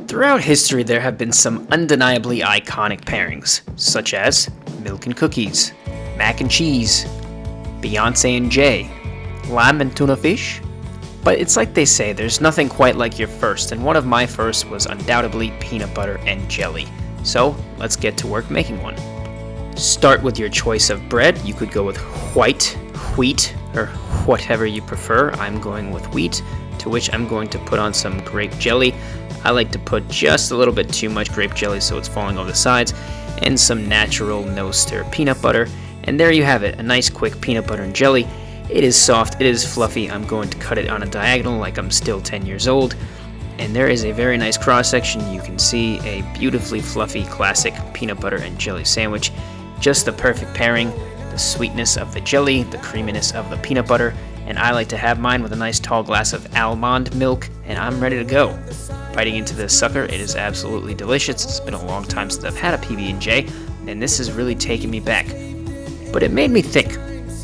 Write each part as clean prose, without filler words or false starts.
Throughout history, there have been some undeniably iconic pairings, such as milk and cookies, mac and cheese, Beyonce and Jay, lamb and tuna fish. But it's like they say, there's nothing quite like your first, and one of my firsts was undoubtedly peanut butter and jelly. So let's get to work making one. Start with your choice of bread. You could go with white, wheat, or whatever you prefer. I'm going with wheat, to which I'm going to put on some grape jelly. I like to put just a little bit too much grape jelly so it's falling over the sides, and some natural no-stir peanut butter. And there you have it, a nice quick peanut butter and jelly. It is soft, it is fluffy. I'm going to cut it on a diagonal like I'm still 10 years old. And there is a very nice cross section. You can see a beautifully fluffy classic peanut butter and jelly sandwich. Just the perfect pairing, the sweetness of the jelly, the creaminess of the peanut butter, and I like to have mine with a nice tall glass of almond milk, and I'm ready to go. Biting into this sucker, it is absolutely delicious. It's been a long time since I've had a PB&J, and this has really taken me back. But it made me think,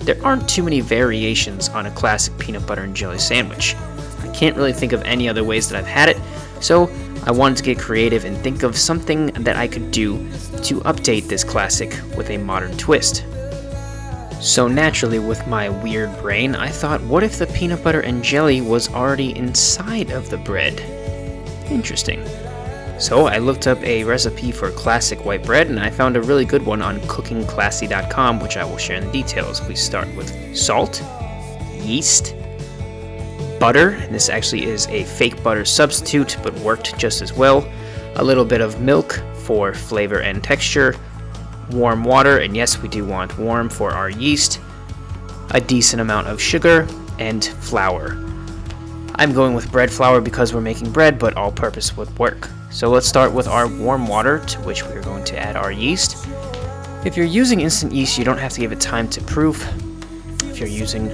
there aren't too many variations on a classic peanut butter and jelly sandwich. I can't really think of any other ways that I've had it, so I wanted to get creative and think of something that I could do to update this classic with a modern twist. So naturally, with my weird brain, I thought, what if the peanut butter and jelly was already inside of the bread? Interesting. So I looked up a recipe for classic white bread, and I found a really good one on cookingclassy.com, which I will share in the details. We start with salt, yeast, butter, and this actually is a fake butter substitute, but worked just as well, a little bit of milk for flavor and texture, warm water, and yes, we do want warm for our yeast, a decent amount of sugar, and flour. I'm going with bread flour because we're making bread, but all-purpose would work. So let's start with our warm water, to which we're going to add our yeast. If you're using instant yeast, you don't have to give it time to proof. If you're using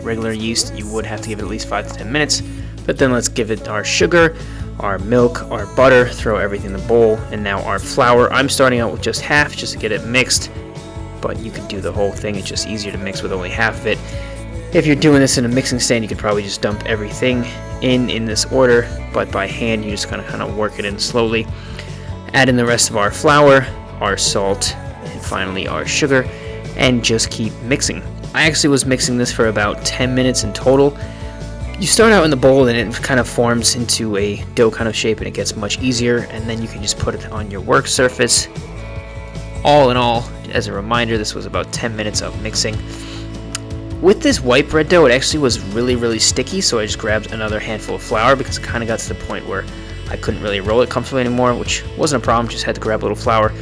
regular yeast, you would have to give it at least 5 to 10 minutes. But then let's give it our sugar, our milk, our butter, throw everything in the bowl, and now our flour. I'm starting out with just half, just to get it mixed, but you could do the whole thing. It's just easier to mix with only half of it. If you're doing this in a mixing stand, you could probably just dump everything in this order, but by hand you just kind of work it in slowly. Add in the rest of our flour, our salt, and finally our sugar, and just keep mixing. I actually was mixing this for about 10 minutes in total. You start out in the bowl and it kind of forms into a dough kind of shape, and it gets much easier, and then you can just put it on your work surface. All in all, as a reminder, this was about 10 minutes of mixing. With this white bread dough, it actually was really sticky, so I just grabbed another handful of flour because it kind of got to the point where I couldn't really roll it comfortably anymore, which wasn't a problem, just had to grab a little flour,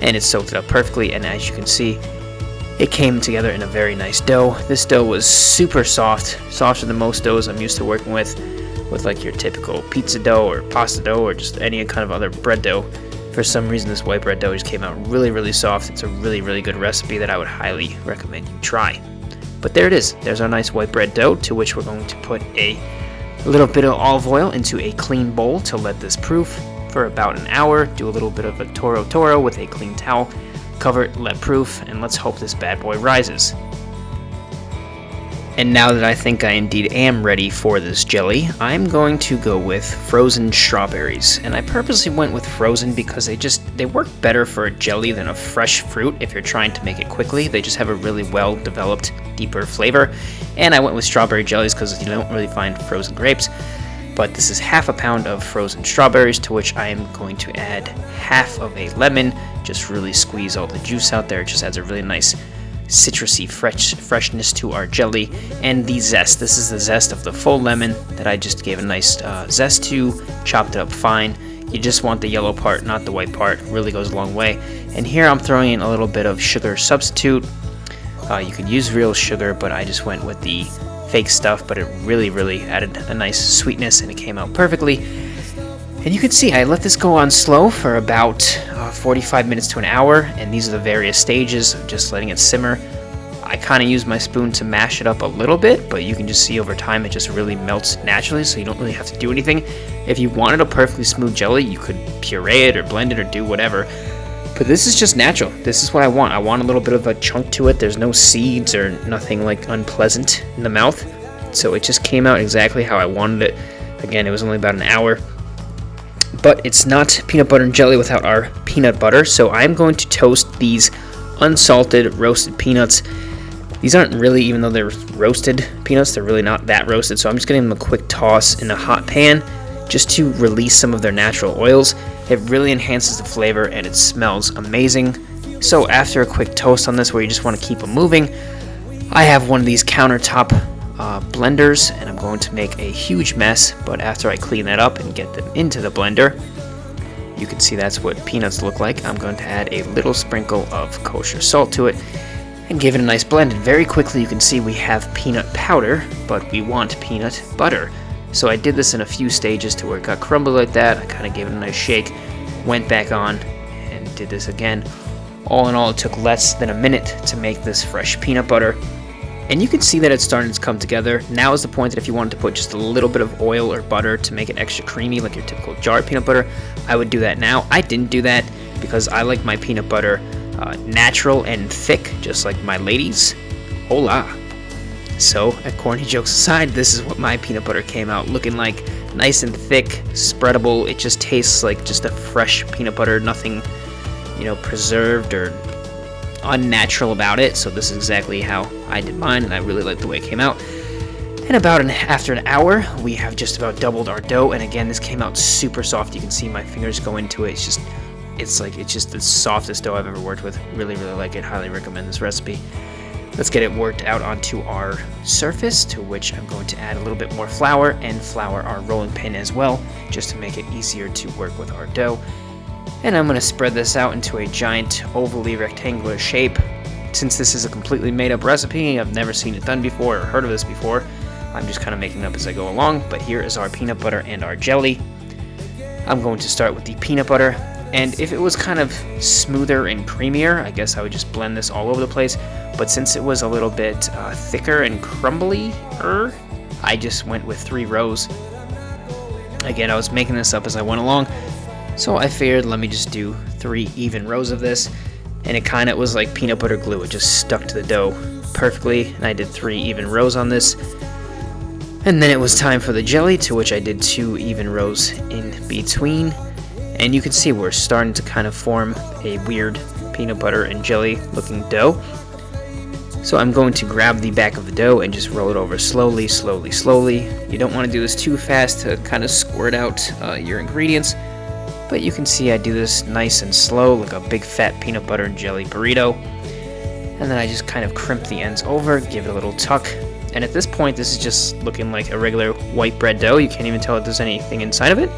and it soaked it up perfectly, and as you can see, it came together in a very nice dough. This dough was super soft, softer than most doughs I'm used to working with like your typical pizza dough or pasta dough or just any kind of other bread dough. For some reason, this white bread dough just came out really soft. It's a really good recipe that I would highly recommend you try. But there it is. There's our nice white bread dough, to which we're going to put a little bit of olive oil into a clean bowl to let this proof for about an hour. Do a little bit of a toro with a clean towel. Cover it, let proof, and let's hope this bad boy rises. And now that I think I indeed am ready for this jelly, I'm going to go with frozen strawberries. And I purposely went with frozen because they work better for a jelly than a fresh fruit if you're trying to make it quickly. They just have a really well developed, deeper flavor. And I went with strawberry jellies because you don't really find frozen grapes. But this is half a pound of frozen strawberries, to which I am going to add half of a lemon. Just really squeeze all the juice out there. It just adds a really nice citrusy freshness to our jelly. And the zest. This is the zest of the full lemon that I just gave a nice zest to. Chopped it up fine. You just want the yellow part, not the white part. Really goes a long way. And here I'm throwing in a little bit of sugar substitute. You could use real sugar, but I just went with the fake stuff, but it really added a nice sweetness, and it came out perfectly. And you can see I let this go on slow for about 45 minutes to an hour, and these are the various stages of just letting it simmer. I kind of use my spoon to mash it up a little bit, but you can just see over time it just really melts naturally, so you don't really have to do anything. If you wanted a perfectly smooth jelly, you could puree it or blend it or do whatever. But this is just natural. This is what I want. I want a little bit of a chunk to it. There's no seeds or nothing like unpleasant in the mouth. So it just came out exactly how I wanted it. Again, it was only about an hour. But it's not peanut butter and jelly without our peanut butter, so I'm going to toast these unsalted roasted peanuts. These aren't really, even though they're roasted peanuts, they're really not that roasted, so I'm just giving them a quick toss in a hot pan just to release some of their natural oils. It really enhances the flavor and it smells amazing. So after a quick toast on this where you just want to keep them moving, I have one of these countertop blenders, and I'm going to make a huge mess, but after I clean that up and get them into the blender, you can see that's what peanuts look like. I'm going to add a little sprinkle of kosher salt to it and give it a nice blend. And very quickly you can see we have peanut powder, but we want peanut butter. So I did this in a few stages to where it got crumbly like that. I kind of gave it a nice shake, went back on, and did this again. All in all, it took less than a minute to make this fresh peanut butter. And you can see that it's starting to come together. Now is the point that if you wanted to put just a little bit of oil or butter to make it extra creamy like your typical jarred peanut butter, I would do that now. I didn't do that because I like my peanut butter natural and thick, just like my ladies. Hola! So, corny jokes aside, this is what my peanut butter came out looking like. Nice and thick, spreadable. It just tastes like just a fresh peanut butter, nothing, preserved or unnatural about it. So this is exactly how I did mine, and I really like the way it came out. And after an hour, we have just about doubled our dough, and again, this came out super soft. You can see my fingers go into it. It's just the softest dough I've ever worked with. Really, really like it. Highly recommend this recipe. Let's get it worked out onto our surface, to which I'm going to add a little bit more flour and flour our rolling pin as well, just to make it easier to work with our dough. And I'm going to spread this out into a giant ovally rectangular shape. Since this is a completely made up recipe, I've never seen it done before or heard of this before, I'm just kind of making it up as I go along. But here is our peanut butter and our jelly. I'm going to start with the peanut butter, and if it was kind of smoother and creamier, I guess I would just blend this all over the place. But since it was a little bit thicker and crumbly-er, I just went with 3 rows. Again, I was making this up as I went along, so I figured let me just do 3 even rows of this, and it kind of was like peanut butter glue. It just stuck to the dough perfectly, and I did 3 even rows on this. And then it was time for the jelly, to which I did 2 even rows in between. And you can see we're starting to kind of form a weird peanut butter and jelly looking dough. So I'm going to grab the back of the dough and just roll it over slowly, slowly, slowly. You don't want to do this too fast to kind of squirt out your ingredients. But you can see I do this nice and slow, like a big fat peanut butter and jelly burrito. And then I just kind of crimp the ends over, give it a little tuck. And at this point, this is just looking like a regular white bread dough. You can't even tell if there's anything inside of it.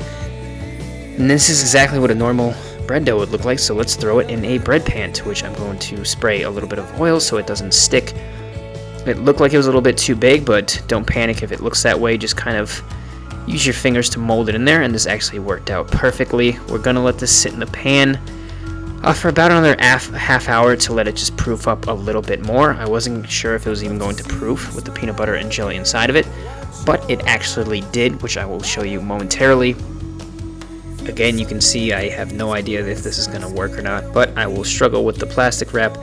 And this is exactly what a normal bread dough would look like. So let's throw it in a bread pan, to which I'm going to spray a little bit of oil so it doesn't stick. It looked like it was a little bit too big, but don't panic if it looks that way. Just kind of use your fingers to mold it in there, and this actually worked out perfectly. We're going to let this sit in the pan for about another half hour to let it just proof up a little bit more. I wasn't sure if it was even going to proof with the peanut butter and jelly inside of it, but it actually did, which I will show you momentarily. Again, you can see I have no idea if this is going to work or not, but I will struggle with the plastic wrap,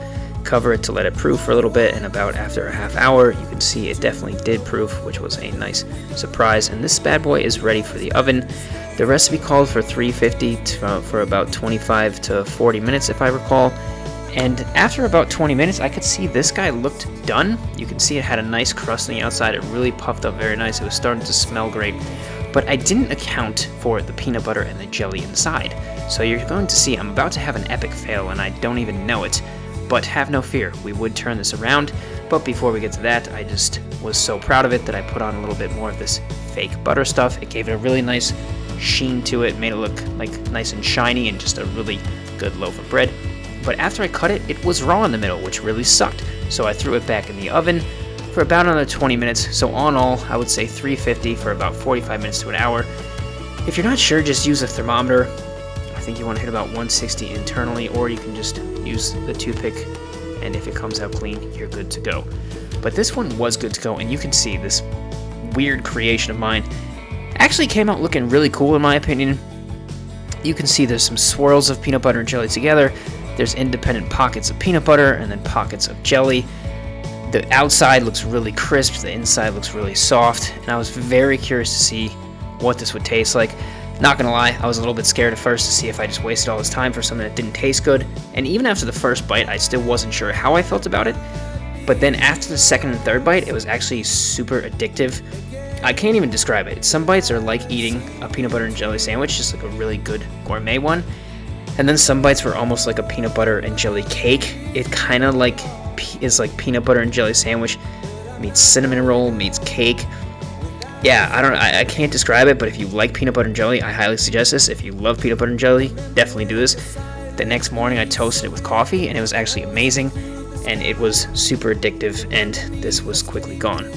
cover it to let it proof for a little bit, and about after a half hour, you can see it definitely did proof, which was a nice surprise. And this bad boy is ready for the oven. The recipe called for 350 for about 25 to 40 minutes, if I recall. And after about 20 minutes, I could see this guy looked done. You can see it had a nice crust on the outside. It really puffed up very nice. It was starting to smell great. But I didn't account for the peanut butter and the jelly inside. So you're going to see I'm about to have an epic fail, and I don't even know it. But have no fear, we would turn this around. But before we get to that, I just was so proud of it that I put on a little bit more of this fake butter stuff. It gave it a really nice sheen to it, made it look like nice and shiny and just a really good loaf of bread. But after I cut it, it was raw in the middle, which really sucked. So I threw it back in the oven for about another 20 minutes. So on all, I would say 350 for about 45 minutes to an hour. If you're not sure, just use a thermometer. I think you want to hit about 160 internally, or you can just use the toothpick, and if it comes out clean, you're good to go. But this one was good to go, and you can see this weird creation of mine actually came out looking really cool in my opinion. You can see there's some swirls of peanut butter and jelly together. There's independent pockets of peanut butter and then pockets of jelly. The outside looks really crisp, the inside looks really soft, and I was very curious to see what this would taste like. Not gonna lie, I was a little bit scared at first to see if I just wasted all this time for something that didn't taste good, and even after the first bite, I still wasn't sure how I felt about it. But then after the second and third bite, it was actually super addictive. I can't even describe it. Some bites are like eating a peanut butter and jelly sandwich, just like a really good gourmet one. And then some bites were almost like a peanut butter and jelly cake. It kind of like is like peanut butter and jelly sandwich meets cinnamon roll meets cake. Yeah, I can't describe it, but if you like peanut butter and jelly, I highly suggest this. If you love peanut butter and jelly, definitely do this. The next morning I toasted it with coffee, and it was actually amazing, and it was super addictive, and this was quickly gone.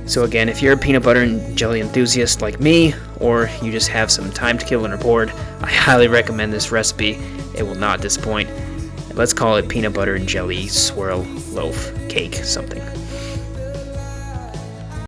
So again, if you're a peanut butter and jelly enthusiast like me, or you just have some time to kill and are bored, I highly recommend this recipe. It will not disappoint. Let's call it peanut butter and jelly swirl loaf cake something.